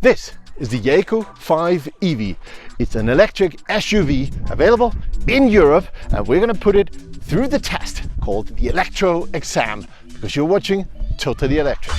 This is the Jaecoo 5 EV. It's an electric SUV available in Europe, and we're going to put it through the test called the Electro Exam, because you're watching Totally Electric.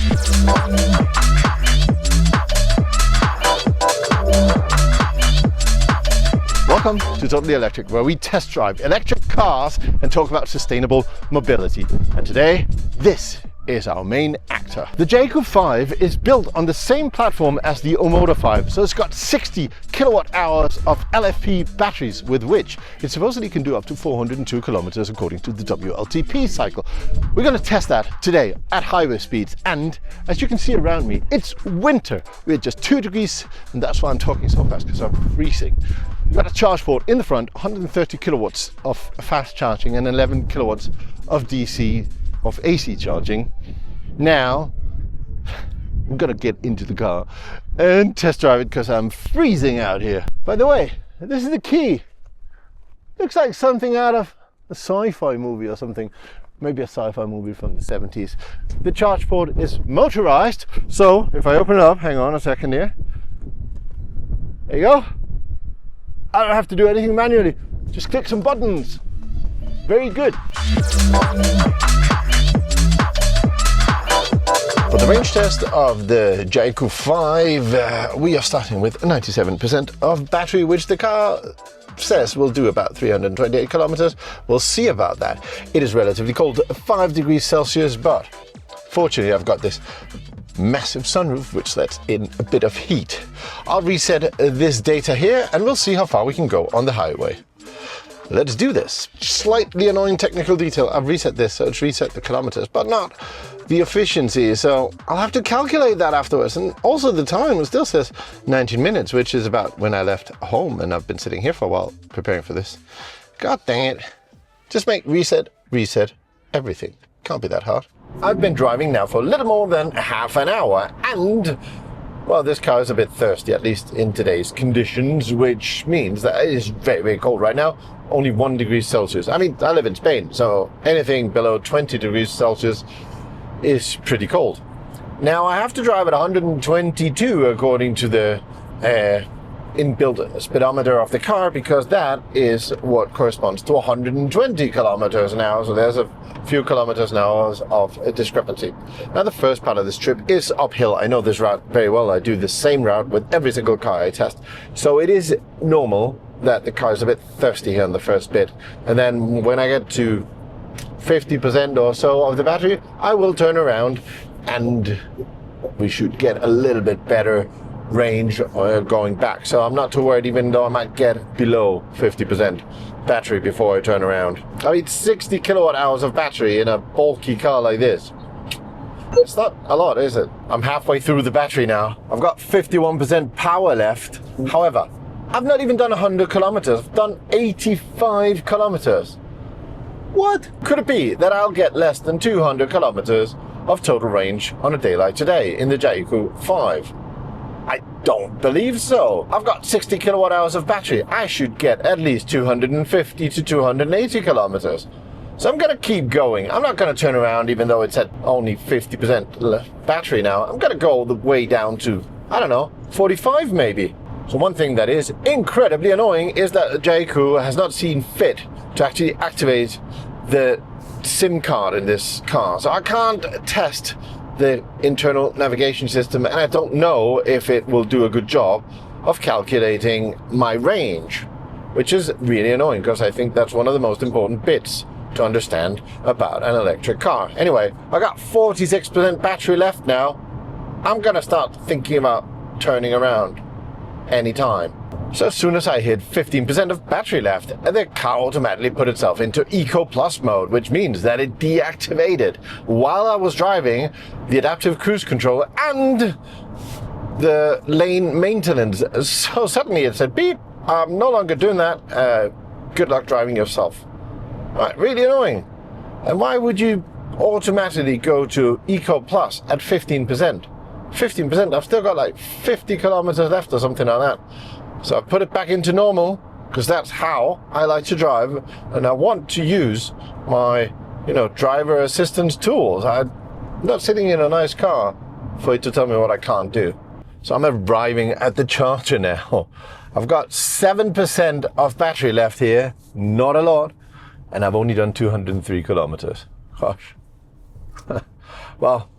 Welcome to Totally Electric, where we test drive electric cars and talk about sustainable mobility. And today, this is our main actor. The Jaecoo 5 is built on the same platform as the Omoda 5, so it's got 60 kilowatt hours of LFP batteries, with which it supposedly can do up to 402 kilometers according to the WLTP cycle. We're going to test that today at highway speeds, and as you can see around me, it's winter. We're just 2 degrees, and that's why I'm talking so fast, because I'm freezing. We've got a charge port in the front, 130 kilowatts of fast charging and 11 kilowatts of AC charging. Now I'm gonna get into the car and test drive it because I'm freezing out here. By the way, this is the key. Looks like something out of a sci-fi movie or something. Maybe a sci-fi movie from the 70s. The charge port is motorized, so if I open it up, hang on a second here. There you go. I don't have to do anything manually. Just click some buttons. Very good. For the range test of the Jaecoo 5, we are starting with 97% of battery, which the car says will do about 328 kilometers. We'll see about that. It is relatively cold, 5 degrees Celsius, but fortunately I've got this massive sunroof which lets in a bit of heat. I'll reset this data here and we'll see how far we can go on the highway. Let's do this. Slightly annoying technical detail. I've reset this, so it's reset the kilometers, but not the efficiency. So I'll have to calculate that afterwards. And also the time, it still says 19 minutes, which is about when I left home, and I've been sitting here for a while preparing for this. God dang it. Just make reset, everything. Can't be that hard. I've been driving now for a little more than half an hour, and well, this car is a bit thirsty, at least in today's conditions, which means that it is very, very cold right now. Only 1 degree Celsius. I mean, I live in Spain, so anything below 20 degrees Celsius is pretty cold. Now, I have to drive at 122 according to the inbuilt speedometer of the car, because that is what corresponds to 120 kilometers an hour. So there's a few kilometers an hour of a discrepancy. Now, the first part of this trip is uphill. I know this route very well. I do the same route with every single car I test. So it is normal that the car is a bit thirsty here on the first bit. And then when I get to 50% or so of the battery, I will turn around and we should get a little bit better range going back. So I'm not too worried, even though I might get below 50% battery before I turn around. I mean, 60 kilowatt hours of battery in a bulky car like this. It's not a lot, is it? I'm halfway through the battery now. I've got 51% power left. However, I've not even done 100 kilometers. I've done 85 kilometers. What could it be that I'll get less than 200 kilometers of total range on a day like today in the Jaecoo 5? I don't believe so. I've got 60 kilowatt hours of battery. I should get at least 250 to 280 kilometers. So I'm going to keep going. I'm not going to turn around even though it's at only 50% battery now. I'm going to go all the way down to, I don't know, 45 maybe. So one thing that is incredibly annoying is that Jaecoo has not seen fit to actually activate the SIM card in this car. So I can't test the internal navigation system, and I don't know if it will do a good job of calculating my range, which is really annoying because I think that's one of the most important bits to understand about an electric car. Anyway, I got 46% battery left now. I'm gonna start thinking about turning around anytime. So as soon as I hit 15% of battery left, the car automatically put itself into Eco Plus mode, which means that it deactivated while I was driving the adaptive cruise control and the lane maintenance. So suddenly it said, beep, I'm no longer doing that. Good luck driving yourself. Right, really annoying. And why would you automatically go to Eco Plus at 15%? 15%, I've still got like 50 kilometers left or something like that. So I put it back into normal because that's how I like to drive, and I want to use my, driver assistance tools. I'm not sitting in a nice car for it to tell me what I can't do. So I'm arriving at the charger now. I've got 7% of battery left here, not a lot, and I've only done 203 kilometers. Gosh. Well,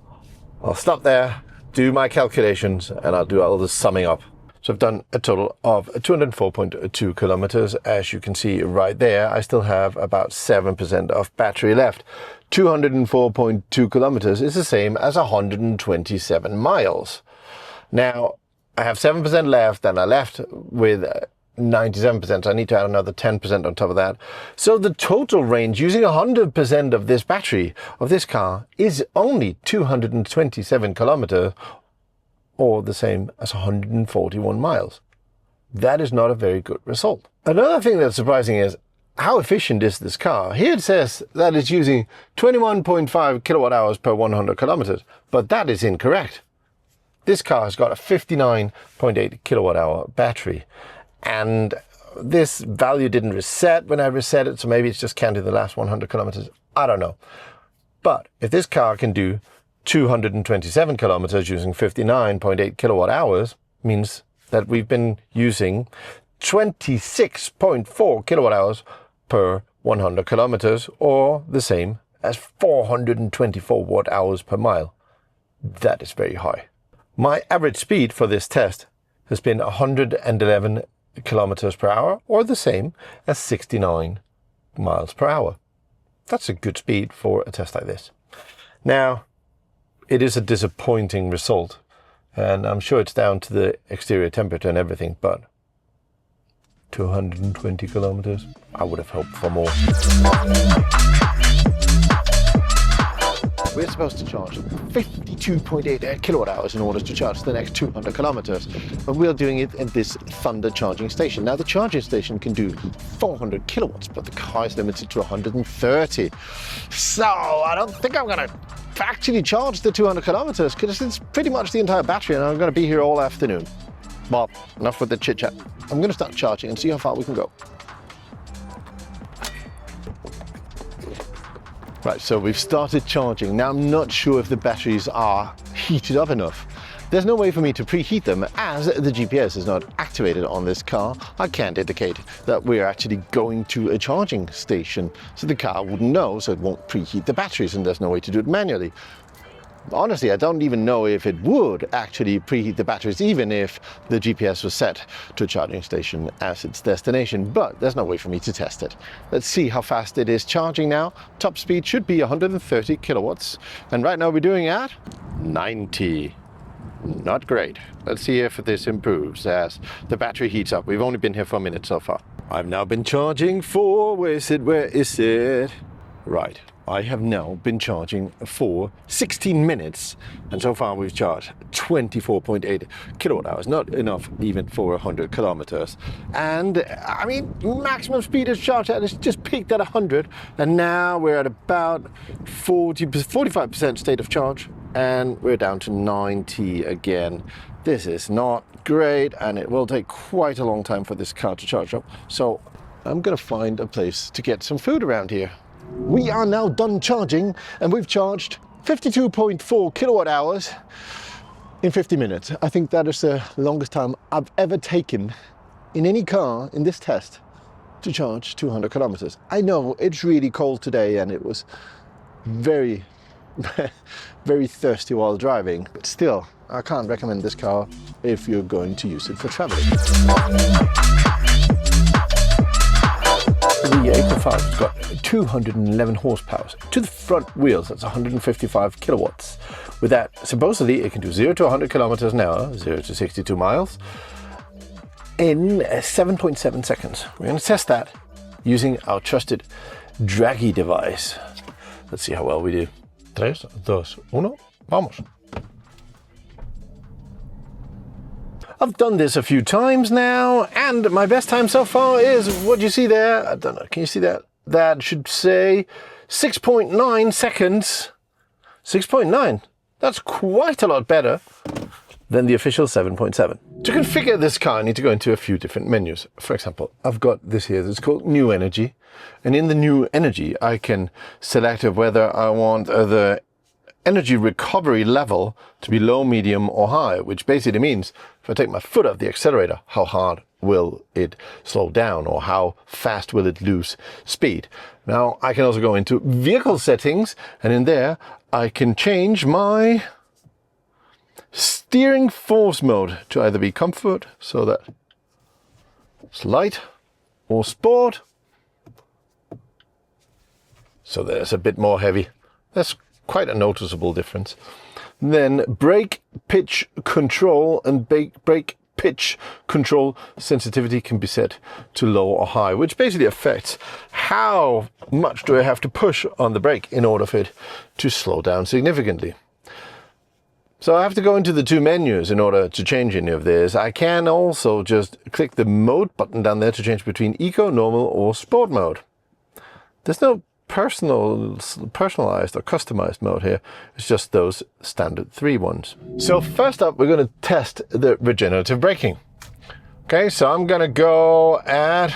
I'll stop there, do my calculations, and I'll do all the summing up. So I've done a total of 204.2 kilometers. As you can see right there, I still have about 7% of battery left. 204.2 kilometers is the same as 127 miles. Now, I have 7% left, and I left with 97%. So I need to add another 10% on top of that. So the total range using 100% of this battery of this car is only 227 kilometers, or the same as 141 miles. That is not a very good result. Another thing that's surprising is how efficient is this car? Here it says that it's using 21.5 kilowatt hours per 100 kilometers, but that is incorrect. This car has got a 59.8 kilowatt hour battery, and this value didn't reset when I reset it, so maybe it's just counting the last 100 kilometers. I don't know. But if this car can do 227 kilometers using 59.8 kilowatt hours, means that we've been using 26.4 kilowatt hours per 100 kilometers, or the same as 424 watt hours per mile. That is very high. My average speed for this test has been 111 kilometers per hour, or the same as 69 miles per hour. That's a good speed for a test like this. Now, it is a disappointing result, and I'm sure it's down to the exterior temperature and everything, but 220 kilometers, I would have hoped for more. We're supposed to charge 52.8 kilowatt hours in order to charge the next 200 kilometers, but we're doing it at this Thunder charging station. Now, the charging station can do 400 kilowatts, but the car is limited to 130. So I don't think I'm going to actually charge the 200 kilometers, because it's pretty much the entire battery, and I'm going to be here all afternoon. Well, enough with the chit chat. I'm going to start charging and see how far we can go. Right, so we've started charging. Now, I'm not sure if the batteries are heated up enough. There's no way for me to preheat them, as the GPS is not activated on this car. I can't indicate that we're actually going to a charging station, so the car wouldn't know, so it won't preheat the batteries, and there's no way to do it manually. Honestly, I don't even know if it would actually preheat the batteries, even if the GPS was set to a charging station as its destination, but there's no way for me to test it. Let's see how fast it is charging now. Top speed should be 130 kilowatts, and right now we're doing at 90. Not great. Let's see if this improves as the battery heats up. We've only been here for a minute so far. I've now been charging for, where is it? Right. I have now been charging for 16 minutes, and so far we've charged 24.8 kilowatt hours, not enough even for 100 kilometers. And I mean, maximum speed is charged at, it's just peaked at 100, and now we're at about 45% state of charge, and we're down to 90 again. This is not great, and it will take quite a long time for this car to charge up, so I'm gonna find a place to get some food around here. We are now done charging, and we've charged 52.4 kilowatt hours in 50 minutes. I think that is the longest time I've ever taken in any car in this test to charge 200 kilometers. I know it's really cold today, and it was very, very thirsty while driving, but still, I can't recommend this car if you're going to use it for traveling. The Jaecoo 5 has got 211 horsepower. To the front wheels, that's 155 kilowatts. With that, supposedly, it can do 0 to 100 kilometers an hour, 0 to 62 miles, in 7.7 seconds. We're going to test that using our trusted Jaecoo device. Let's see how well we do. 3, 2, 1, vamos. I've done this a few times now, and my best time so far is, what do you see there? I don't know, can you see that? That should say 6.9 seconds. 6.9. That's quite a lot better than the official 7.7. To configure this car, I need to go into a few different menus. For example, I've got this here that's called New Energy, and in the New Energy, I can select whether I want the energy recovery level to be low, medium or high, which basically means if I take my foot off the accelerator, how hard will it slow down or how fast will it lose speed. Now I can also go into vehicle settings, and in there I can change my steering force mode to either be comfort, so that it's light, or sport, so that it's a bit more heavy. That's quite a noticeable difference. Then brake pitch control and brake pitch control sensitivity can be set to low or high, which basically affects how much do I have to push on the brake in order for it to slow down significantly. So I have to go into the two menus in order to change any of this. I can also just click the mode button down there to change between eco, normal or sport mode. There's no personalized or customized mode here. It's just those standard 3 ones. So first up, we're going to test the regenerative braking. Okay, so I'm going to go at,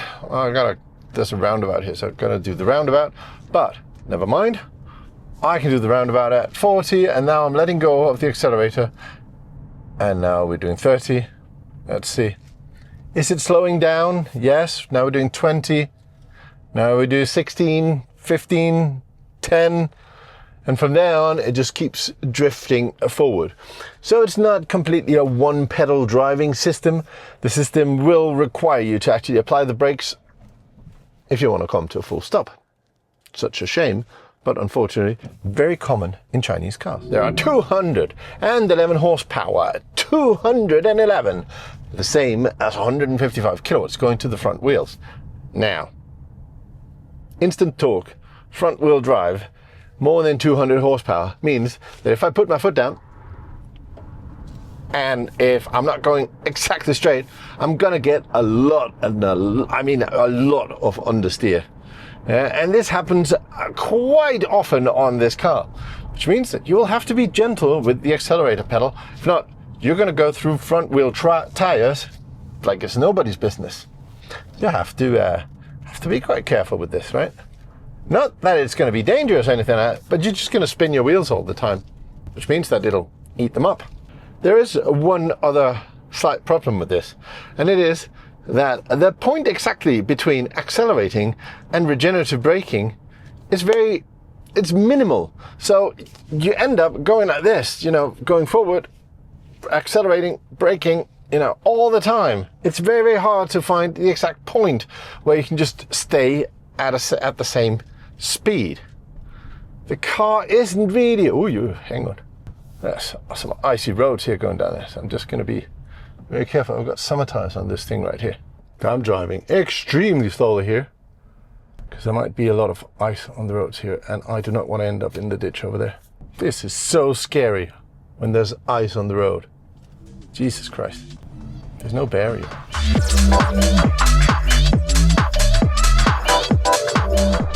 there's a roundabout here, so I'm going to do the roundabout, but never mind. I can do the roundabout at 40, and now I'm letting go of the accelerator, and now we're doing 30. Let's see. Is it slowing down? Yes. Now we're doing 20. Now we do 16, 15, 10, and from there on it just keeps drifting forward. So it's not completely a one pedal driving system. The system will require you to actually apply the brakes if you want to come to a full stop. Such a shame, but unfortunately very common in Chinese cars. There are 211 horsepower, 211, the same as 155 kilowatts going to the front wheels. Now, instant torque, front wheel drive, more than 200 horsepower means that if I put my foot down, and if I'm not going exactly straight, I'm gonna get a lot of understeer. And this happens quite often on this car, which means that you will have to be gentle with the accelerator pedal. If not, you're gonna go through front wheel tires like it's nobody's business. You have to be quite careful with this, right? Not that it's going to be dangerous or anything like that, but you're just going to spin your wheels all the time, which means that it'll eat them up. There is one other slight problem with this, and it is that the point exactly between accelerating and regenerative braking is it's minimal. So you end up going like this, going forward, accelerating, braking, all the time. It's very, very hard to find the exact point where you can just stay at the same speed. The car isn't really... hang on. There's some icy roads here going down there, so I'm just going to be very careful. I've got summer tires on this thing right here. I'm driving extremely slowly here because there might be a lot of ice on the roads here, and I do not want to end up in the ditch over there. This is so scary when there's ice on the road. Jesus Christ. There's no barrier.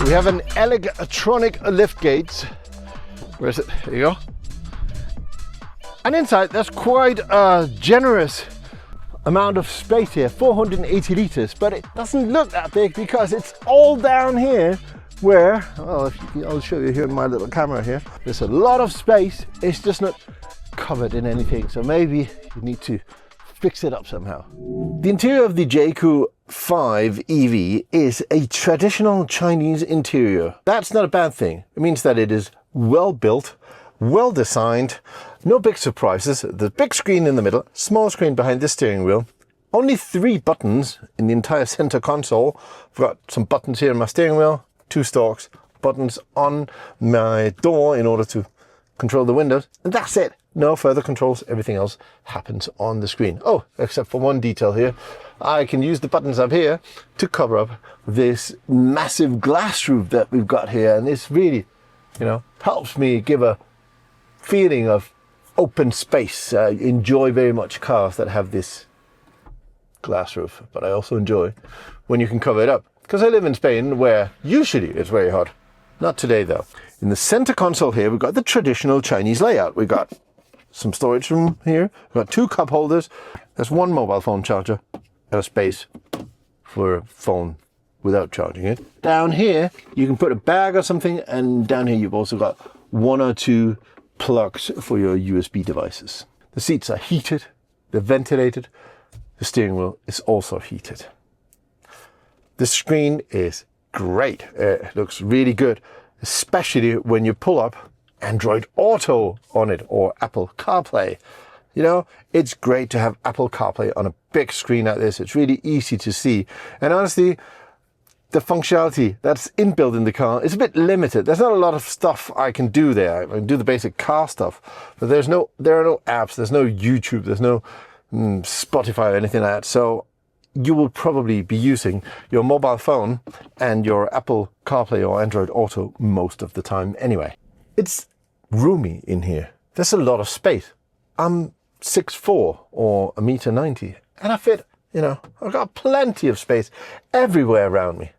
We have an electronic lift gate. Where is it? There you go. And inside there's quite a generous amount of space here, 480 liters, but it doesn't look that big because it's all down here where, I'll show you here in my little camera here. There's a lot of space. It's just not covered in anything. So maybe you need to fix it up somehow. The interior of the Jaecoo 5 EV is a traditional Chinese interior. That's not a bad thing. It means that it is well built, well designed, no big surprises. The big screen in the middle, small screen behind the steering wheel. Only 3 buttons in the entire center console. I've got some buttons here in my steering wheel, 2 stalks, buttons on my door in order to control the windows, and that's it. No further controls, everything else happens on the screen. Oh, except for one detail here. I can use the buttons up here to cover up this massive glass roof that we've got here, and this really, helps me give a feeling of open space. I enjoy very much cars that have this glass roof, but I also enjoy when you can cover it up, because I live in Spain where usually it's very hot. Not today though. In the center console here, we've got the traditional Chinese layout. We've got some storage room here. We've got 2 cup holders. There's 1 mobile phone charger and a space for a phone without charging it. Down here, you can put a bag or something, and down here you've also got 1 or 2 plugs for your USB devices. The seats are heated, they're ventilated, the steering wheel is also heated. The screen is great. It looks really good, especially when you pull up Android Auto on it or Apple CarPlay. You know, it's great to have Apple CarPlay on a big screen like this. It's really easy to see. And honestly, the functionality that's inbuilt in the car is a bit limited. There's not a lot of stuff I can do there. I can do the basic car stuff, but there are no apps, there's no YouTube, there's no Spotify or anything like that. So you will probably be using your mobile phone and your Apple CarPlay or Android Auto most of the time anyway. It's roomy in here. There's a lot of space. I'm 6'4" or 1.90 m, and I fit, you know, I've got plenty of space everywhere around me.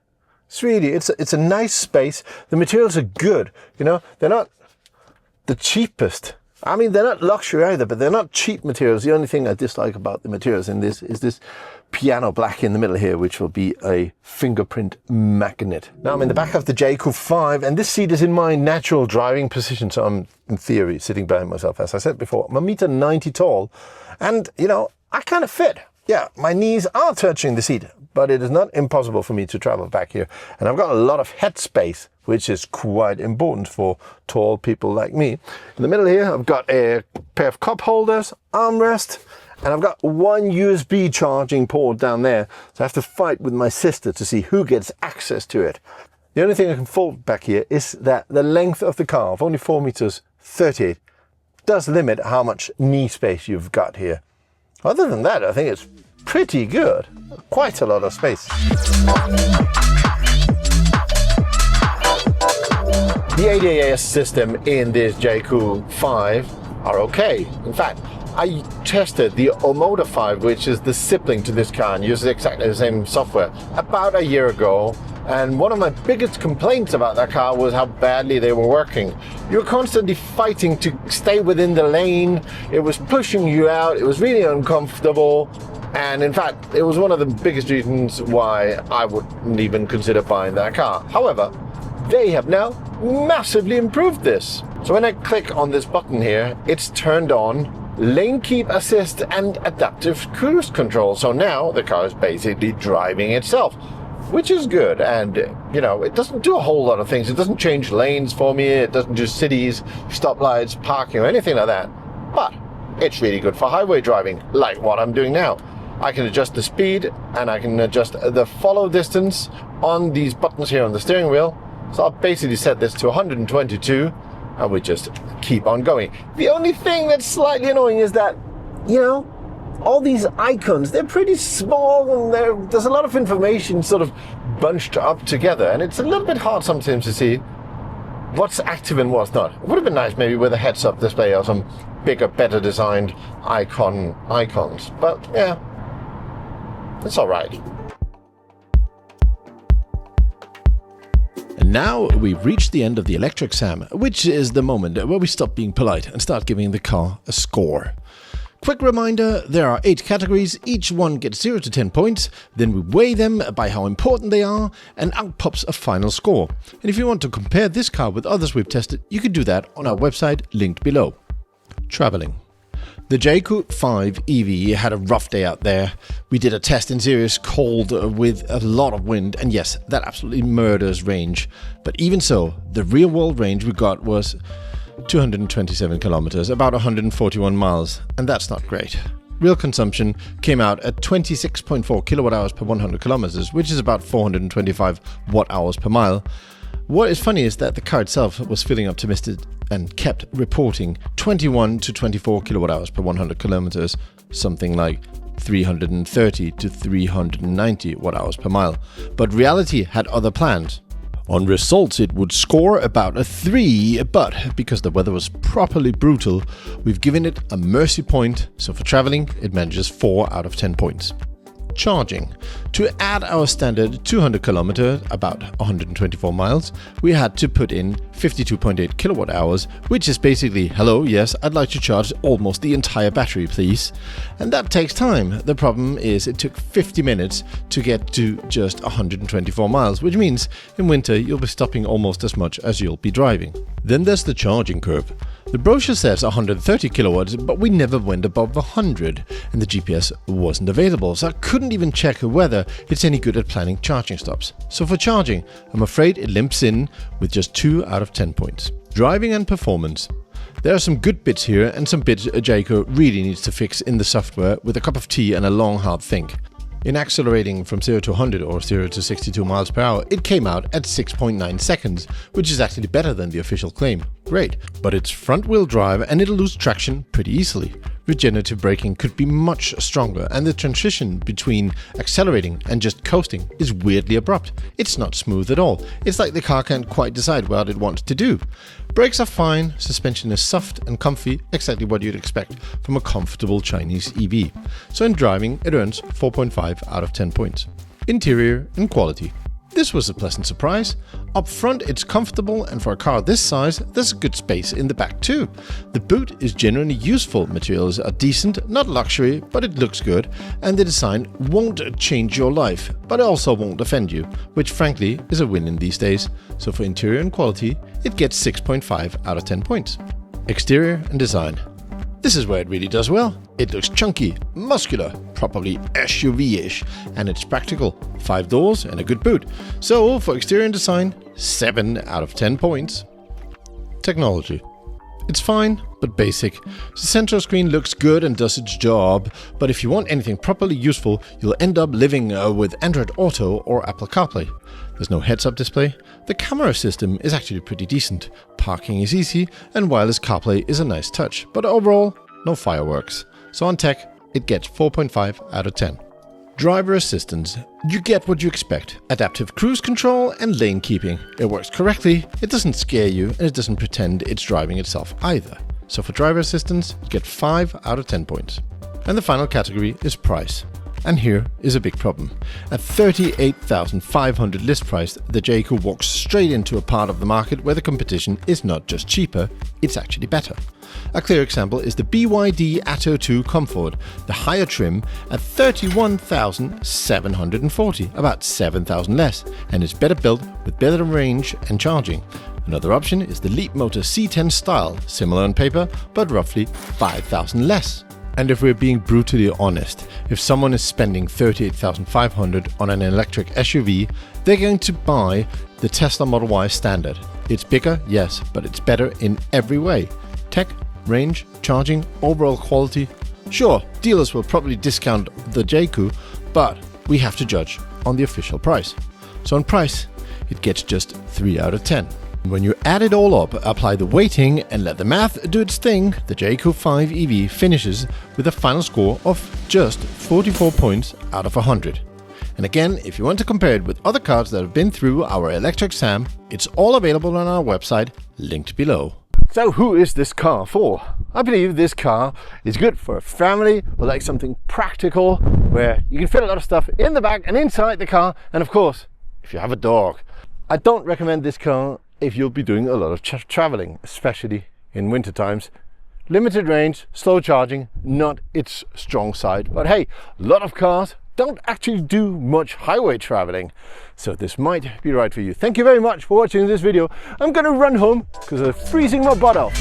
It's a nice space. The materials are good, you know, they're not the cheapest. I mean, they're not luxury either, but they're not cheap materials. The only thing I dislike about the materials in this is this piano black in the middle here, which will be a fingerprint magnet. Now I'm in the back of the Jaecoo 5, and this seat is in my natural driving position, so I'm, in theory, sitting behind myself. As I said before, I'm 1.90 m tall, and, you know, I kind of fit. Yeah, my knees are touching the seat, but it is not impossible for me to travel back here. And I've got a lot of head space, which is quite important for tall people like me. In the middle here, I've got a pair of cup holders, armrest, and I've got one USB charging port down there. So I have to fight with my sister to see who gets access to it. The only thing I can fault back here is that the length of the car of only 4.38 m does limit how much knee space you've got here. Other than that, I think it's pretty good. Quite a lot of space. The ADAS system in this Jaecoo 5 are okay. In fact, I tested the Omoda 5, which is the sibling to this car and uses exactly the same software, about a year ago. And one of my biggest complaints about that car was how badly they were working. You were constantly fighting to stay within the lane. It was pushing you out. It was really uncomfortable. And in fact, it was one of the biggest reasons why I wouldn't even consider buying that car. However, they have now massively improved this. So when I click on this button here, it's turned on lane keep assist and adaptive cruise control. So now the car is basically driving itself, which is good. And, you know, it doesn't do a whole lot of things. It doesn't change lanes for me. It doesn't do cities, stoplights, parking, or anything like that. But it's really good for highway driving, like what I'm doing now. I can adjust the speed and I can adjust the follow distance on these buttons here on the steering wheel. So I've basically set this to 122 and we just keep on going. The only thing that's slightly annoying is that, you know, all these icons, they're pretty small and there's a lot of information sort of bunched up together, and it's a little bit hard sometimes to see what's active and what's not. It would have been nice maybe with a heads-up display or some bigger, better designed icons. But yeah, it's all right. And now we've reached the end of the Electro Exam, which is the moment where we stop being polite and start giving the car a score. Quick reminder, there are 8 categories, each one gets 0 to 10 points, then we weigh them by how important they are, and out pops a final score. And if you want to compare this car with others we've tested, you can do that on our website linked below. Traveling. The Jaecoo 5 EV had a rough day out there. We did a test in serious cold with a lot of wind, and yes, that absolutely murders range. But even so, the real world range we got was 227 kilometers, about 141 miles, and that's not great. Real consumption came out at 26.4 kilowatt hours per 100 kilometers, which is about 425 watt hours per mile. What is funny is that the car itself was feeling optimistic and kept reporting 21 to 24 kilowatt hours per 100 kilometers, something like 330 to 390 watt hours per mile. But reality had other plans. On results, it would score about a 3, but because the weather was properly brutal, we've given it a mercy point, so for traveling, it manages 4 out of 10 points. Charging. To add our standard 200 kilometer, about 124 miles, we had to put in 52.8 kilowatt hours, which is basically, hello, yes, I'd like to charge almost the entire battery, please. And that takes time. The problem is it took 50 minutes to get to just 124 miles, which means in winter you'll be stopping almost as much as you'll be driving. Then there's the charging curve. The brochure says 130 kilowatts, but we never went above 100, and the GPS wasn't available, so I couldn't even check whether it's any good at planning charging stops. So for charging, I'm afraid it limps in with just 2 out of 10 points. Driving and performance. There are some good bits here and some bits Jaecoo really needs to fix in the software with a cup of tea and a long hard think. In accelerating from 0 to 100 or 0 to 62 miles per hour, it came out at 6.9 seconds, which is actually better than the official claim. Great, but it's front-wheel drive and it'll lose traction pretty easily. Regenerative braking could be much stronger, and the transition between accelerating and just coasting is weirdly abrupt. It's not smooth at all. It's like the car can't quite decide what it wants to do. Brakes are fine, suspension is soft and comfy, exactly what you'd expect from a comfortable Chinese EV. So in driving, it earns 4.5 out of 10 points. Interior and quality. This was a pleasant surprise. Up front it's comfortable, and for a car this size there's a good space in the back too. The boot is genuinely useful, materials are decent, not luxury, but it looks good, and the design won't change your life, but it also won't offend you, which frankly is a win in these days. So for interior and quality it gets 6.5 out of 10 points. Exterior and design. This is where it really does well. It looks chunky, muscular, probably SUV-ish, and it's practical. 5 doors and a good boot. So for exterior and design, 7 out of 10 points. Technology. It's fine, but basic. The central screen looks good and does its job, but if you want anything properly useful, you'll end up living with Android Auto or Apple CarPlay. There's no heads-up display. The camera system is actually pretty decent. Parking is easy, and wireless CarPlay is a nice touch, but overall, no fireworks. So on tech, it gets 4.5 out of 10. Driver assistance. You get what you expect. Adaptive cruise control and lane keeping. It works correctly, it doesn't scare you, and it doesn't pretend it's driving itself either. So for driver assistance, you get 5 out of 10 points. And the final category is price. And here is a big problem. At $38,500 list price, the Jaecoo walks straight into a part of the market where the competition is not just cheaper, it's actually better. A clear example is the BYD Atto 2 Comfort, the higher trim at $31,740, about $7,000 less, and is better built with better range and charging. Another option is the Leapmotor C10 Style, similar on paper, but roughly $5,000 less. And if we're being brutally honest, if someone is spending $38,500 on an electric SUV, they're going to buy the Tesla Model Y Standard. It's bigger, yes, but it's better in every way. Tech, range, charging, overall quality. Sure, dealers will probably discount the Jaecoo, but we have to judge on the official price. So on price, it gets just 3 out of 10. When you add it all up, apply the weighting and let the math do its thing, the Jaecoo 5 EV finishes with a final score of just 44 points out of 100. And again, if you want to compare it with other cars that have been through our Electro Exam, it's all available on our website, linked below. So who is this car for? I believe this car is good for a family or like something practical where you can fit a lot of stuff in the back and inside the car, and of course, if you have a dog. I don't recommend this car if you'll be doing a lot of traveling, especially in winter times. Limited range, slow charging, not its strong side. But hey, a lot of cars don't actually do much highway traveling, so this might be right for you. Thank you very much for watching this video. I'm gonna run home because I'm freezing my butt off.